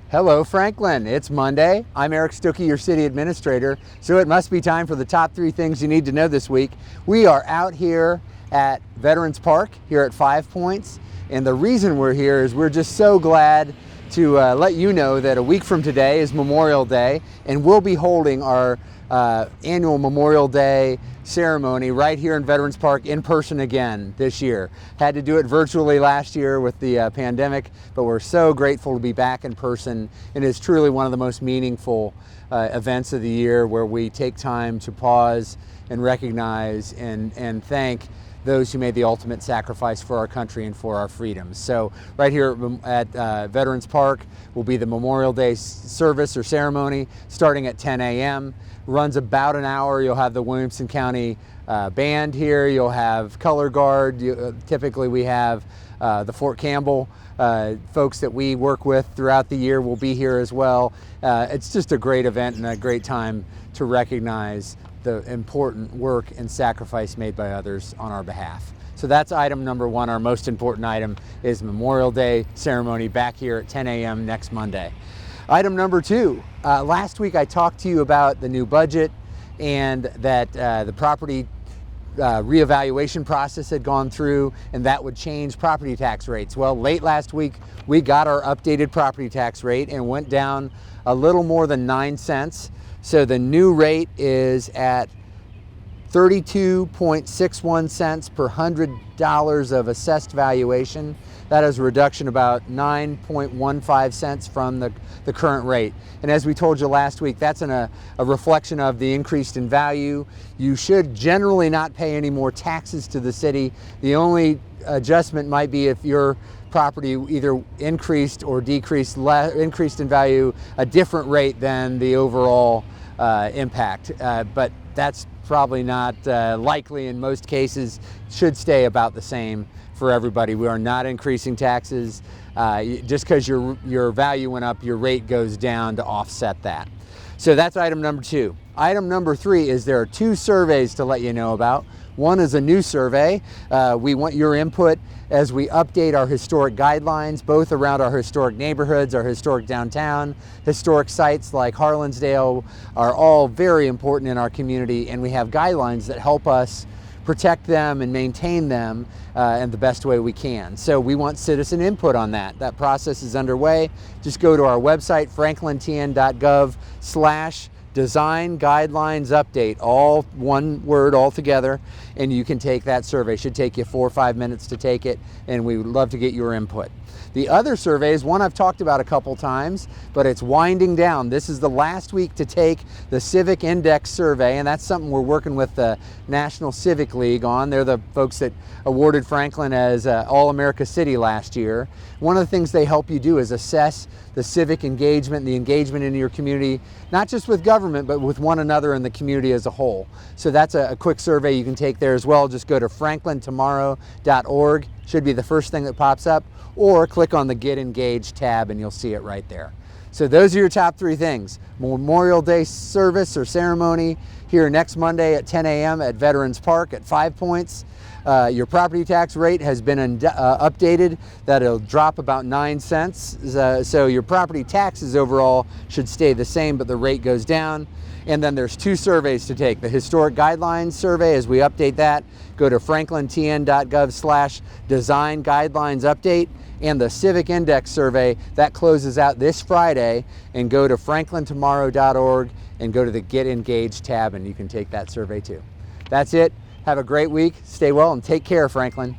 Hello Franklin, it's Monday. I'm Eric Stuckey, your city administrator, so it must be time for the top 3 things you need to know this week. We are out here at Veterans Park here at 5 Points, and the reason we're here is we're just so glad to let you know that a week from today is Memorial Day, and we'll be holding our annual Memorial Day ceremony right here in Veterans Park in person again this year. Had to do it virtually last year with the pandemic, but we're so grateful to be back in person. It is truly one of the most meaningful events of the year, where we take time to pause and recognize and thank those who made the ultimate sacrifice for our country and for our freedoms. So right here at Veterans Park will be the Memorial Day service or ceremony starting at 10 a.m. Runs about an hour. You'll have the Williamson County band here. You'll have color guard. Typically we have the Fort Campbell folks that we work with throughout the year will be here as well. It's just a great event and a great time to recognize the important work and sacrifice made by others on our behalf. So that's item number 1. Our most important item is Memorial Day ceremony back here at 10 a.m. next Monday. Item number 2, last week I talked to you about the new budget and that the property reevaluation process had gone through, and that would change property tax rates. Well, late last week we got our updated property tax rate and went down a little more than 9 cents. So the new rate is at 32.61 cents per $100 of assessed valuation. That is a reduction about 9.15 cents from the current rate. And as we told you last week, that's a reflection of the increase in value. You should generally not pay any more taxes to the city. The only adjustment might be if your property either increased or decreased, increased in value a different rate than the overall impact. But that's probably not likely in most cases. Should stay about the same for everybody. We are not increasing taxes. Just because your value went up, your rate goes down to offset that. So that's item number 2. Item number 3 is there are 2 surveys to let you know about. One is a new survey. We want your input as we update our historic guidelines, both around our historic neighborhoods, our historic downtown. Historic sites like Harlansdale are all very important in our community, and we have guidelines that help us protect them and maintain them in the best way we can. So we want citizen input on that. That process is underway. Just go to our website, franklintn.gov/design guidelines update, all one word all together, and you can take that survey. It should take you 4 or 5 minutes to take it, and we would love to get your input. The other survey is one I've talked about a couple times, but it's winding down. This is the last week to take the Civic Index survey, and that's something we're working with the National Civic League on. They're the folks that awarded Franklin as All-America City last year. One of the things they help you do is assess the civic engagement, the engagement in your community, not just with government, but with one another and the community as a whole. So that's a quick survey you can take there as well. Just go to franklintomorrow.org. Should be the first thing that pops up, or click on the Get Engaged tab and you'll see it right there. So those are your top 3 things. Memorial Day service or ceremony here next Monday at 10 a.m. at Veterans Park at 5 Points. Your property tax rate has been updated. That'll drop about 9 cents. So your property taxes overall should stay the same, but the rate goes down. And then there's 2 surveys to take. The Historic Guidelines survey, as we update that, go to franklintn.gov/design guidelines update. And the Civic Index survey, that closes out this Friday, and go to franklintomorrow.org and go to the Get Engaged tab, and you can take that survey too. That's it. Have a great week. Stay well and take care, Franklin.